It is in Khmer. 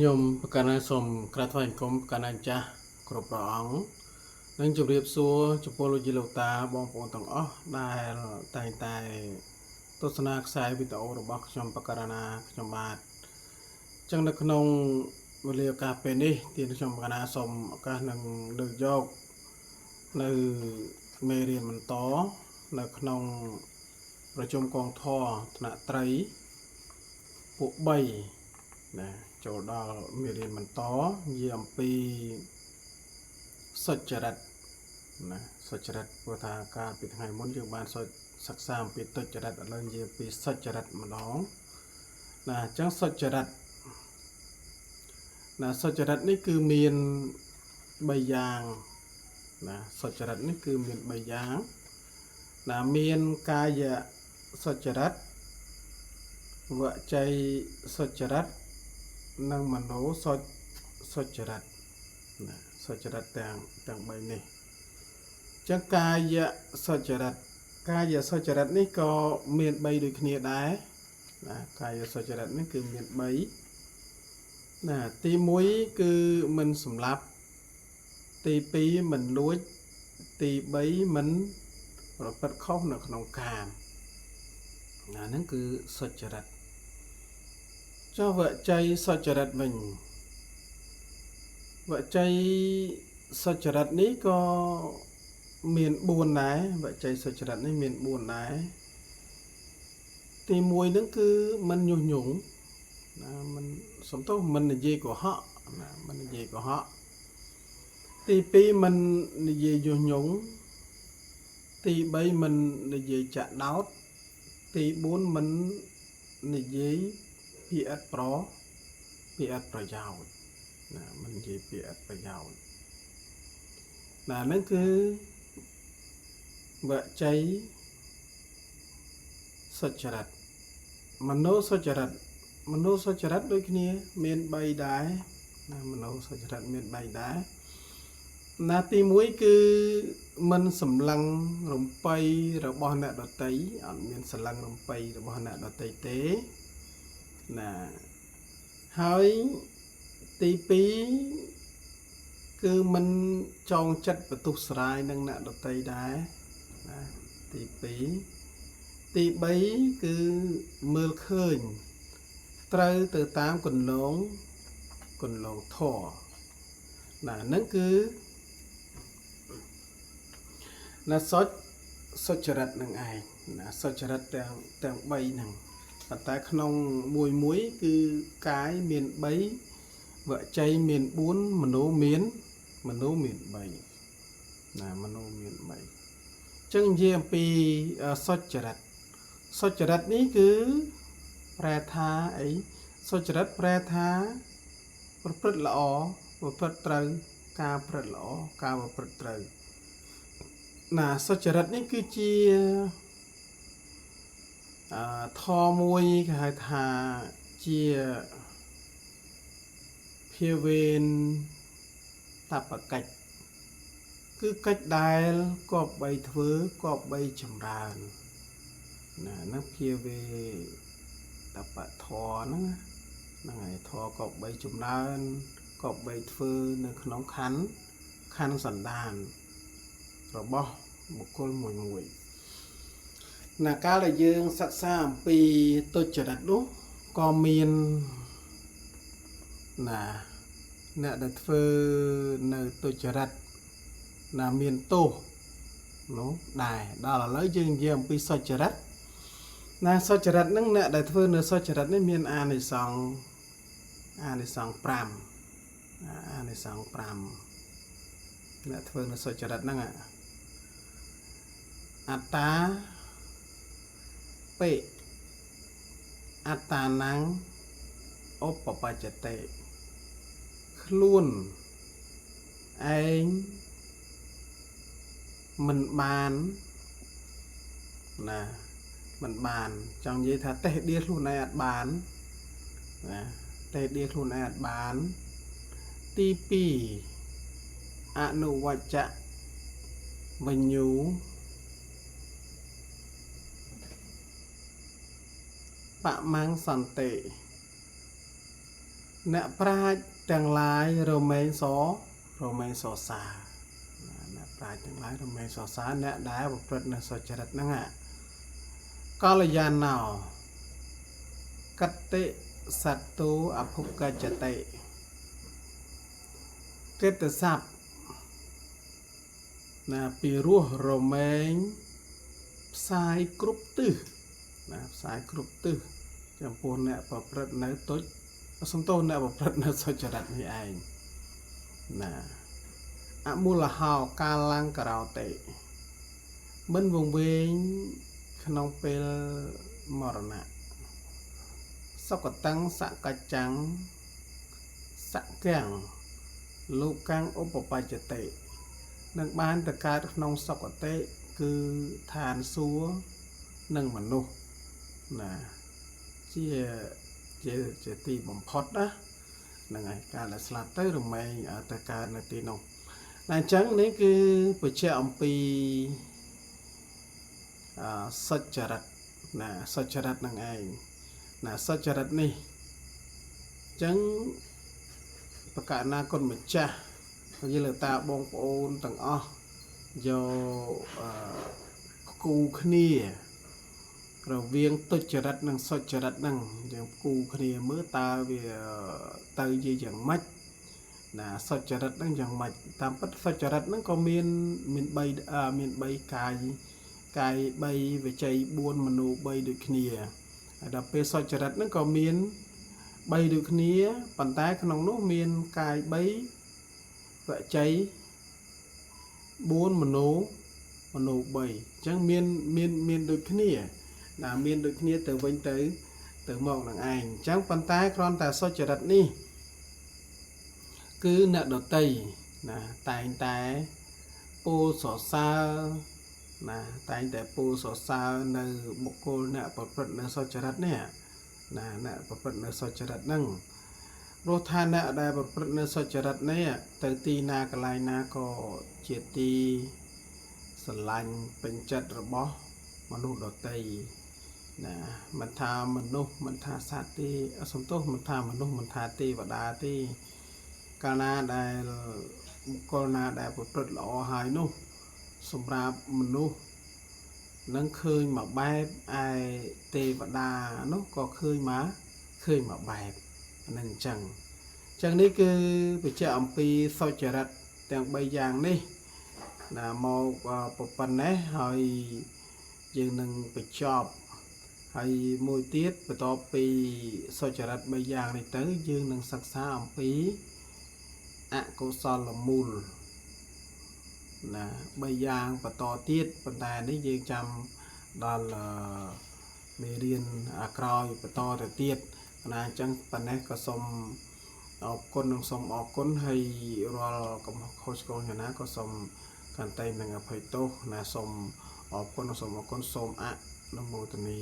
ញោមប្រកាសសូមក្រាបថ្វាយបង្គំប្រកាសចាស់គ្រប់ព្រះអង្គនិងជម្រាបសួរចំពោះលោកយាយលោកតាបងប្អូនទាំងអស់ដែលតែងតែទស្សនាខ្សែវីដេអូរបស់ខ្ញុំប្រកាសណាខ្ញុំបាទចឹងនៅក្នុងវេលាឱកាសពេលនេះទីខ្ញុំប្រកាសណាសូមឱកាសនឹងលើកយកនៅមេរៀនបន្តនៅក្នុងប្រជុំកងធរថ្នាក់ត្រីពួក3ណាចូលដល់មេរៀនបន្តនិយាយអំពីសុចរិតណាសុចរិតព្រោះថាការពីថ្ងៃមុនយើងបានសិក្សាអំពីទុច្ចរិតឥឡូវនិយាយពីសុចរិតម្ដងណាអញ្ចឹងសុចរិតណាសុចរិតនេះគឺមាន3យ៉ាងណាសុចរិតនេះគឺមាន3យ៉ាងណាមានកាយសុចរិតវចីសុចរិតនិងមនោសុចរិតណាសុចរិតទាំង3នេះចឹងកាយសុចរិតនេះក៏មាន3ដូចគ្នាដែរណាកាយសុចរិតនេះគឺមាន3ណាទី1គឺមិនសម្លាប់ទី2មិនលួចទី3មិនប្រព្រឹត្តខុសនៅក្នុងកាមណាហ្នឹងគឺសុចរិតចុះវចីសុចរិតវិញវចីសុចរិតនេះក៏មាន4ដែរវចីសុចរិតនេះមាន4ដែរទី1ហ្នឹងគឺមិនញុះញង់ណាមិនសំទោសមិននិយាយកុហកណាមិននិយាយកុហកទី2មិននិយាយញុះញង់ទី3មិននិយាយចាក់ដោតទី4មិននិយាយពាក្យឥតប្រយោជន៍ណាមិននិយាយពាក្យឥតប្រយោជន៍ណាហ្នឹងគឺវចីសុចរិតមនោសុចរិតដូចគ្នាមាន3ដែរណាមនោសុចរិតមាន3ដែរណាទី1គឺមិនសម្លឹងរំពៃរបស់អ្នកដទៃអត់មានសម្លឹងរំពៃរបស់អ្នកដទៃទេណាហើយទី2គឺមិនចងចិត្តបន្ទុះស្រាយនឹងអ្នកដទៃដែរណាទី2ទី3គឺមើលឃើញត្រូវទៅតាមគន្លងធម៌ណាហ្នឹងគឺណាសុចរិតនឹងឯងណាសុចរិតទាំង3ហ្នឹងប៉ុន្តែក្នុងមួយគឺកាយមាន3វចីមាន4មនោមាន3ណាមនោមាន3អញ្ចឹងនិយាយអំពីសុចរិតនេះគឺប្រែថាអីសុចរិតប្រែថាប្រព្រឹត្តល្អប្រព្រឹត្តត្រូវការប្រព្រឹត្តល្អការប្រព្រឹត្តត្រូវណាសុចរិតនេះគឺជាធម៌មួយគេហៅថាជាភាវេនតបកិច្ចគឺកិច្ចដែលគប្បីធ្វើគប្បីចម្រើនណាហ្នឹងភាវេតបធម៌ហ្នឹងហើយធម៌គប្បីចម្រើនគប្បីធ្វើនៅក្នុងខណ្ឌសន្តានរបស់បុគ្គលមួយណាកាលដែលយើងសិក្សាអំពីទុច្ចរិតនោះក៏មានណាអ្នកដែលធ្វើនៅទុច្ចរិតណាមានទោសនោះដែរដល់ឥឡូវយើងនិយាយអំពីសុចរិតណាសុចរិតហ្នឹងអ្នកដែលធ្វើនៅសុចរិតនេះមានអានិសង្ស5អានិសង្ស5អ្នកធ្វើនៅសុចរិតហ្នឹងអត្តាពេអត្តានੰឧបបច្ចតិខ្លួនឯងមិនបានណាមិនបានចង់និយាយថាតេះដៀខ្លួនឯងអត់បានណាតេះដៀខ្លួនឯងអត់បានទី2អនុវច្ចៈវិញ្ញូបមាំងសន្តិ អ្នកប្រាជ្ញទាំងឡាយរមែងសសាអ្នកប្រាជ្ញទាំងឡាយរមែងសរសើរអ្នកដែលប្រព្រឹត្តនៅសុចរិតហ្នឹងកល្យាណោកតិសត្វទូអភុកច្ចតិកិត្តស័ព្ទណាពីរោះរមែងផ្សាយគ្រប់ទិសណាផ្សាយគ្រប់ទិសចំពោះអ្នកប្រព្រឹត្តនៅទុច្ចសំទោសអ្នកប្រព្រឹត្តនៅសុចរិតនេះឯងណាអមូលហោកាលង្ករោតេមិនវង្វេងក្នុងពេលមរណៈសុគតੰសកច្ចੰសកាំងលោកាំងឧបបច្ចតិនឹងបានទៅកើតក្នុងសុគតិគឺឋានសួគ៌និងមនុស្សណាជាទីបំផុតណាហ្នឹងហើយការដែលស្លាប់ទៅរមែងទៅកើតនៅទីនោះតែអញ្ចឹងនេះគឺបញ្ជាក់អំពីសុចរិតណាសុចរិតនឹងឯងណាសុចរិតនេះអញ្ចឹងបកណាគុណម្ចាស់និយាយលើតាបងប្អូនទាំងអស់យកគូគ្នារវាងទុច្ចរិតនិងសុចរិតហ្នឹងយើងគូគ្នាមើលតើវាទៅជាយ៉ាងម៉េចណាសុចរិតហ្នឹងយ៉ាងម៉េចតាមពិតសុចរិតហ្នឹងក៏មាន3កាយ3វិជ័យ4មនោ3ដូចគ្នាហើយដល់ពេលសុចរិតហ្នឹងក៏មាន3ដូចគ្នាប៉ុន្តែក្នុងនោះមានកាយ3វិជ័យ4មនោ3អញ្ចឹងមានដូចគ្នាណាមានដូចគ្នាទៅវិញទៅមកនឹងឯងអញ្ចឹងប៉ុន្តែគ្រាន់តែសុចរិតនេះគឺអ្នកដតីណាតែងតែពោលសរសើរណាតែងតែពោលសរសើរនៅបុគ្គលអ្នកប្រព្រឹត្តនៅសុចរិតនេះណាអ្នកប្រព្រឹត្តនៅសុចរិតហ្នឹងព្រោះថាអ្នកដែលប្រព្រឹត្តនៅសុចរិតនេះទៅទីណាកន្លែងណាក៏ជាទីស្រឡាញ់ពេញចិត្តរបស់មនុស្សដតីណាមិនថាមនុស្សមិនថាសត្វទេសំទោសមិនថាមនុស្សមិនថាទេវតាទេកាលណាដែលបុគ្គលណាដែលប្រព្រឹត្តល្អហើយនោះសម្រាប់មនុស្សនឹងឃើញមួយបែបឯទេវតានោះក៏ឃើញមួយបែបហ្នឹងអញ្ចឹងនេះគឺបញ្ជាក់អំពីសុចរិតទាំង3យ៉ាងនេះណាមកប៉ុណ្ណេះហើយយើងនឹងបញ្ចប់ហើយមួយទៀតបន្ទាប់ពីសុចរិត3យ៉ាងនេះទៅយើងនឹងសិក្សាអំពីអកុសលមូលណា3យ៉ាងបន្តទៀតប៉ុន្តែនេះយើងចាំដល់មេរៀនក្រោយបន្តទៅទៀតណាអញ្ចឹងប៉ុណ្ណេះក៏សូមអរគុណនិងសូមអរគុណហើយរាល់កំហុសខុសឆ្គងយ៉ាងណាក៏សូមកាន់តែនឹងអភ័យទោសណាសូមអរគុណនិងសូមអរគុណសូមអនុមោទនា